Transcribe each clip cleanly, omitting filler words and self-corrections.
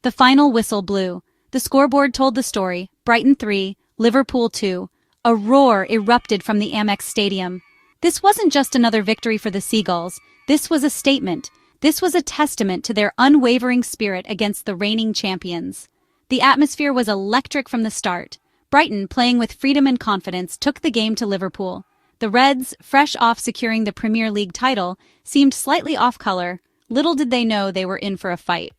The final whistle blew. The scoreboard told the story: Brighton 3, Liverpool 2. A roar erupted from the Amex Stadium. This wasn't just another victory for the Seagulls. This was a statement. This was a testament to their unwavering spirit against the reigning champions. The atmosphere was electric from the start. Brighton, playing with freedom and confidence, took the game to Liverpool. The Reds, fresh off securing the Premier League title, seemed slightly off-color. Little did they know they were in for a fight.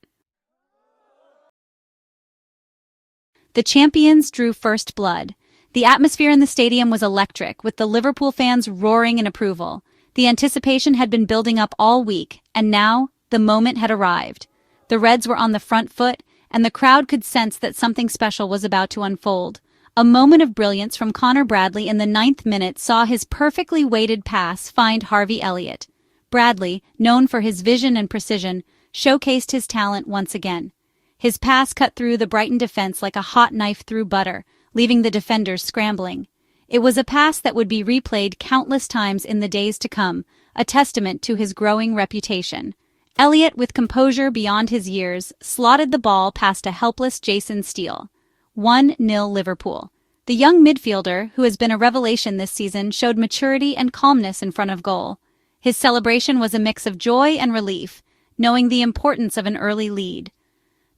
The champions drew first blood. The atmosphere in the stadium was electric, with the Liverpool fans roaring in approval. The anticipation had been building up all week, and now the moment had arrived. The Reds were on the front foot, and the crowd could sense that something special was about to unfold. A moment of brilliance from Connor Bradley in the 9th minute saw his perfectly weighted pass find Harvey Elliott. Bradley, known for his vision and precision, showcased his talent once again. His pass cut through the Brighton defense like a hot knife through butter, leaving the defenders scrambling. It was a pass that would be replayed countless times in the days to come, a testament to his growing reputation. Elliott, with composure beyond his years, slotted the ball past a helpless Jason Steele. 1-0 Liverpool. The young midfielder, who has been a revelation this season, showed maturity and calmness in front of goal. His celebration was a mix of joy and relief, knowing the importance of an early lead.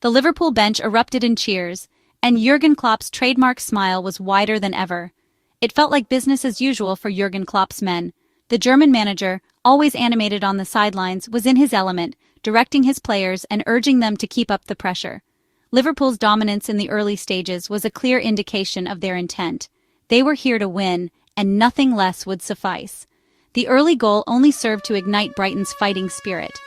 The Liverpool bench erupted in cheers, and Jurgen Klopp's trademark smile was wider than ever. It felt like business as usual for Jurgen Klopp's men. The German manager, always animated on the sidelines, was in his element, directing his players and urging them to keep up the pressure. Liverpool's dominance in the early stages was a clear indication of their intent. They were here to win, and nothing less would suffice. The early goal only served to ignite Brighton's fighting spirit.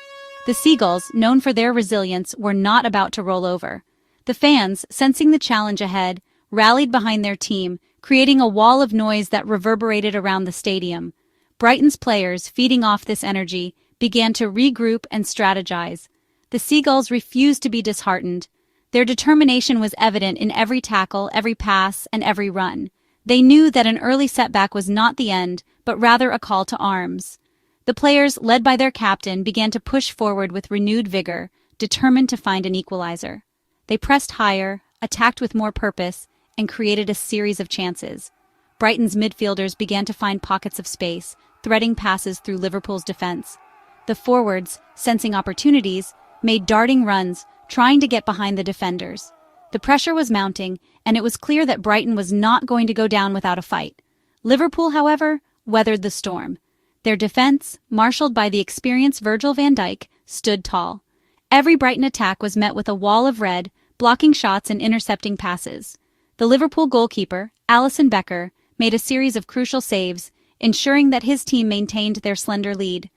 The Seagulls, known for their resilience, were not about to roll over. The fans, sensing the challenge ahead, rallied behind their team, creating a wall of noise that reverberated around the stadium. Brighton's players, feeding off this energy, began to regroup and strategize. The Seagulls refused to be disheartened. Their determination was evident in every tackle, every pass, and every run. They knew that an early setback was not the end, but rather a call to arms. The players, led by their captain, began to push forward with renewed vigor, determined to find an equalizer. They pressed higher, attacked with more purpose, and created a series of chances. Brighton's midfielders began to find pockets of space, threading passes through Liverpool's defense. The forwards, sensing opportunities, made darting runs, trying to get behind the defenders. The pressure was mounting, and it was clear that Brighton was not going to go down without a fight. Liverpool, however, weathered the storm. Their defense, marshaled by the experienced Virgil van Dijk, stood tall. Every Brighton attack was met with a wall of red, blocking shots and intercepting passes. The Liverpool goalkeeper, Alisson Becker, made a series of crucial saves, ensuring that his team maintained their slender lead.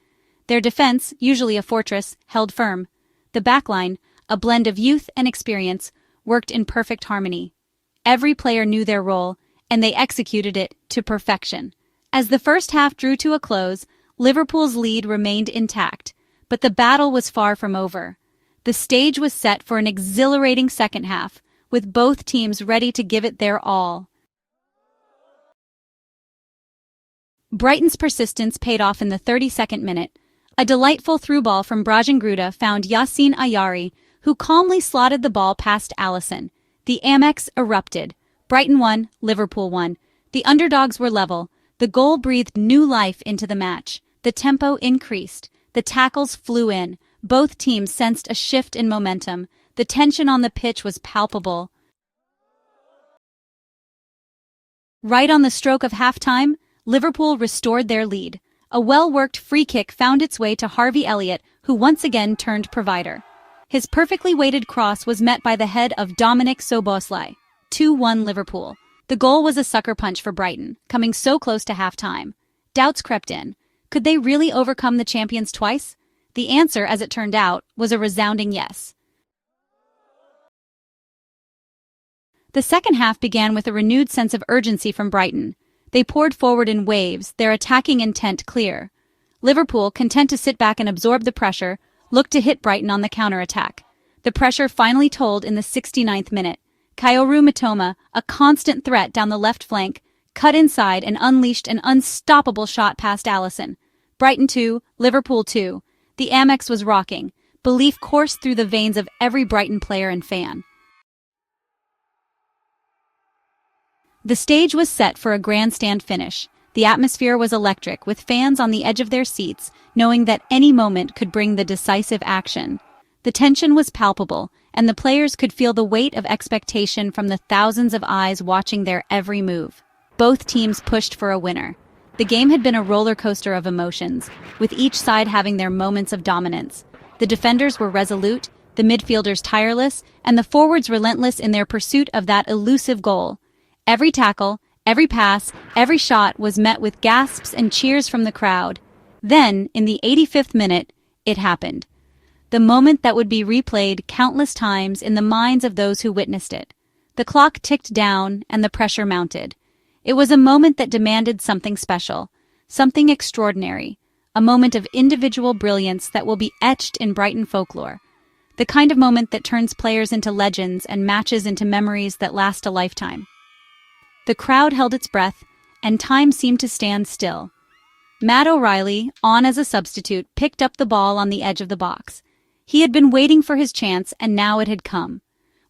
Their defense, usually a fortress, held firm. The backline, a blend of youth and experience, worked in perfect harmony. Every player knew their role, and they executed it to perfection. As the first half drew to a close, Liverpool's lead remained intact, but the battle was far from over. The stage was set for an exhilarating second half, with both teams ready to give it their all. Brighton's persistence paid off in the 32nd minute. A delightful through ball from Brigton found Yassine Ayari, who calmly slotted the ball past Alisson. The Amex erupted. Brighton won, Liverpool won. The underdogs were level. The goal breathed new life into the match. The tempo increased. The tackles flew in. Both teams sensed a shift in momentum. The tension on the pitch was palpable. Right on the stroke of halftime, Liverpool restored their lead. A well-worked free kick found its way to Harvey Elliott, who once again turned provider. His perfectly weighted cross was met by the head of Dominikszoboszlai. 2-1 Liverpool. The goal was a sucker punch for Brighton, coming so close to halftime. Doubts crept in. Could they really overcome the champions twice? The answer, as it turned out, was a resounding yes. The second half began with a renewed sense of urgency from Brighton. They poured forward in waves, their attacking intent clear. Liverpool, content to sit back and absorb the pressure, looked to hit Brighton on the counter-attack. The pressure finally told in the 69th minute. Mitoma, a constant threat down the left flank, cut inside and unleashed an unstoppable shot past Alisson. Brighton 2, Liverpool 2. The Amex was rocking, Belief coursed through the veins of every Brighton player and fan. The stage was set for a grandstand finish. The atmosphere was electric, with fans on the edge of their seats, knowing that any moment could bring the decisive action. The tension was palpable, and the players could feel the weight of expectation from the thousands of eyes watching their every move. Both teams pushed for a winner. The game had been a roller coaster of emotions, with each side having their moments of dominance. The defenders were resolute, the midfielders tireless, and the forwards relentless in their pursuit of that elusive goal. Every tackle, every pass, every shot was met with gasps and cheers from the crowd. Then, in the 85th minute, it happened. The moment that would be replayed countless times in the minds of those who witnessed it. The clock ticked down and the pressure mounted. It was a moment that demanded something special, something extraordinary, a moment of individual brilliance that will be etched in Brighton folklore. The kind of moment that turns players into legends and matches into memories that last a lifetime. The crowd held its breath, and time seemed to stand still. Matt O'Reilly, on as a substitute, picked up the ball on the edge of the box. He had been waiting for his chance, and now it had come.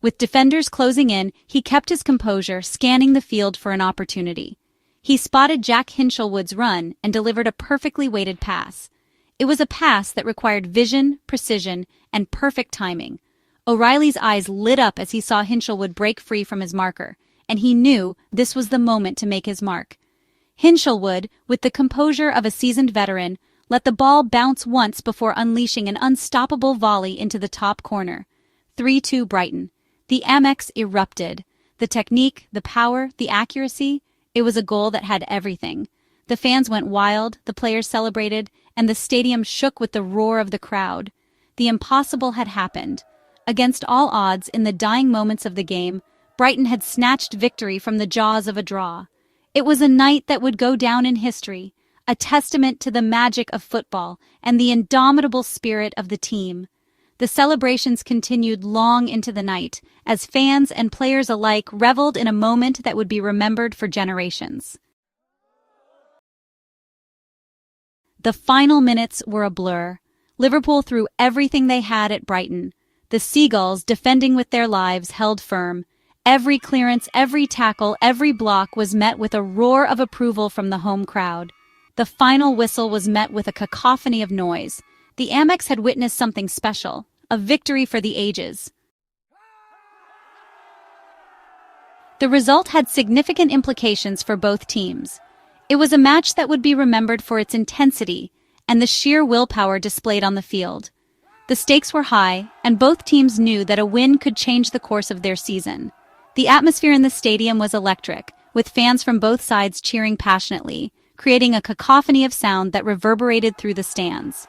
With defenders closing in, he kept his composure, scanning the field for an opportunity. He spotted Hinshelwood's run and delivered a perfectly weighted pass. It was a pass that required vision, precision, and perfect timing. O'Reilly's eyes lit up as he saw Hinshelwood break free from his marker, and he knew this was the moment to make his mark. Hinshelwood, with the composure of a seasoned veteran, let the ball bounce once before unleashing an unstoppable volley into the top corner. 3-2 Brighton. The Amex erupted. The technique, the power, the accuracy, it was a goal that had everything. The fans went wild, the players celebrated, and the stadium shook with the roar of the crowd. The impossible had happened. Against all odds, in the dying moments of the game, Brighton had snatched victory from the jaws of a draw. It was a night that would go down in history, a testament to the magic of football and the indomitable spirit of the team. The celebrations continued long into the night, as fans and players alike reveled in a moment that would be remembered for generations. The final minutes were a blur. Liverpool threw everything they had at Brighton. The Seagulls, defending with their lives, held firm. Every clearance, every tackle, every block was met with a roar of approval from the home crowd. The final whistle was met with a cacophony of noise. The Amex had witnessed something special, a victory for the ages. The result had significant implications for both teams. It was a match that would be remembered for its intensity and the sheer willpower displayed on the field. The stakes were high, and both teams knew that a win could change the course of their season. The atmosphere in the stadium was electric, with fans from both sides cheering passionately, creating a cacophony of sound that reverberated through the stands.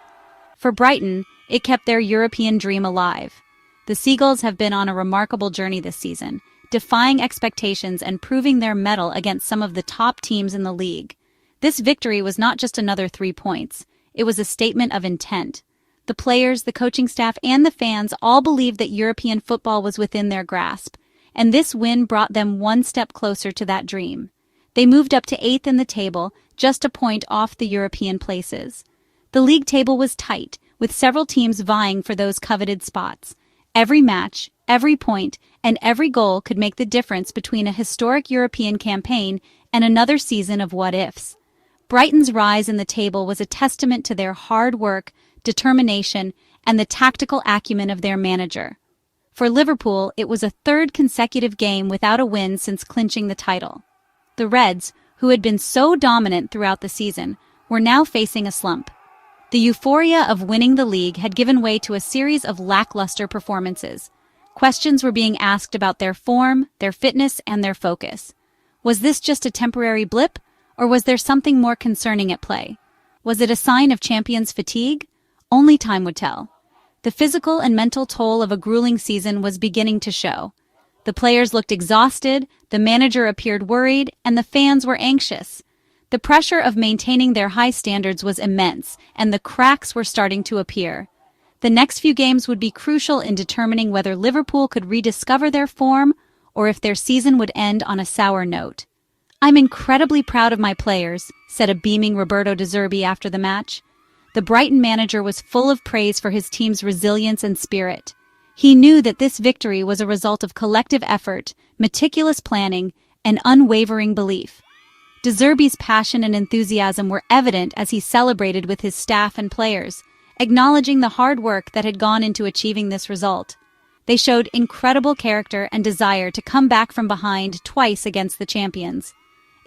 For Brighton, it kept their European dream alive. The Seagulls have been on a remarkable journey this season, defying expectations and proving their mettle against some of the top teams in the league. This victory was not just another 3 points, it was a statement of intent. The players, the coaching staff, and the fans all believed that European football was within their grasp, and this win brought them one step closer to that dream. They moved up to 8th in the table, just a point off the European places. The league table was tight, with several teams vying for those coveted spots. Every match, every point, and every goal could make the difference between a historic European campaign and another season of what-ifs. Brighton's rise in the table was a testament to their hard work, determination, and the tactical acumen of their manager. For Liverpool, it was a third consecutive game without a win since clinching the title. The Reds, who had been so dominant throughout the season, were now facing a slump. The euphoria of winning the league had given way to a series of lackluster performances. Questions were being asked about their form, their fitness, and their focus. Was this just a temporary blip, or was there something more concerning at play? Was it a sign of champions' fatigue? Only time would tell. The physical and mental toll of a grueling season was beginning to show. The players looked exhausted, the manager appeared worried, and the fans were anxious. The pressure of maintaining their high standards was immense, and the cracks were starting to appear. The next few games would be crucial in determining whether Liverpool could rediscover their form or if their season would end on a sour note. "I'm incredibly proud of my players," said a beaming Roberto De Zerbi after the match. the Brighton manager was full of praise for his team's resilience and spirit. He knew that this victory was a result of collective effort, meticulous planning, and unwavering belief. De Zerbi's passion and enthusiasm were evident as he celebrated with his staff and players, acknowledging the hard work that had gone into achieving this result. They showed incredible character and desire to come back from behind twice against the champions.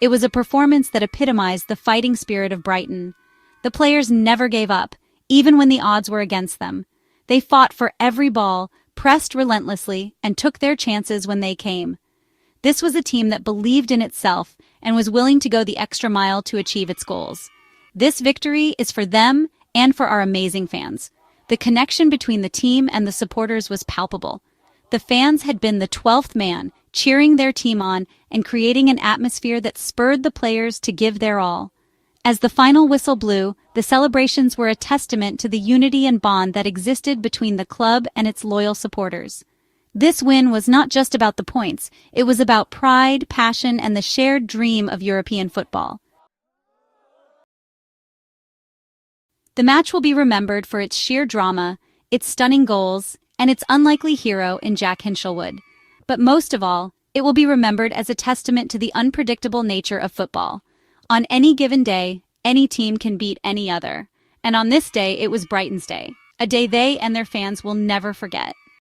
It was a performance that epitomized the fighting spirit of Brighton. The players never gave up, even when the odds were against them. They fought for every ball, pressed relentlessly, and took their chances when they came. This was a team that believed in itself and was willing to go the extra mile to achieve its goals. This victory is for them and for our amazing fans. The connection between the team and the supporters was palpable. The fans had been the 12th man, cheering their team on and creating an atmosphere that spurred the players to give their all. As the final whistle blew, the celebrations were a testament to the unity and bond that existed between the club and its loyal supporters. This win was not just about the points, it was about pride, passion, and the shared dream of European football. The match will be remembered for its sheer drama, its stunning goals, and its unlikely hero in Jack Hinshelwood. But most of all, it will be remembered as a testament to the unpredictable nature of football. On any given day, any team can beat any other. And on this day, it was Brighton's day, a day they and their fans will never forget.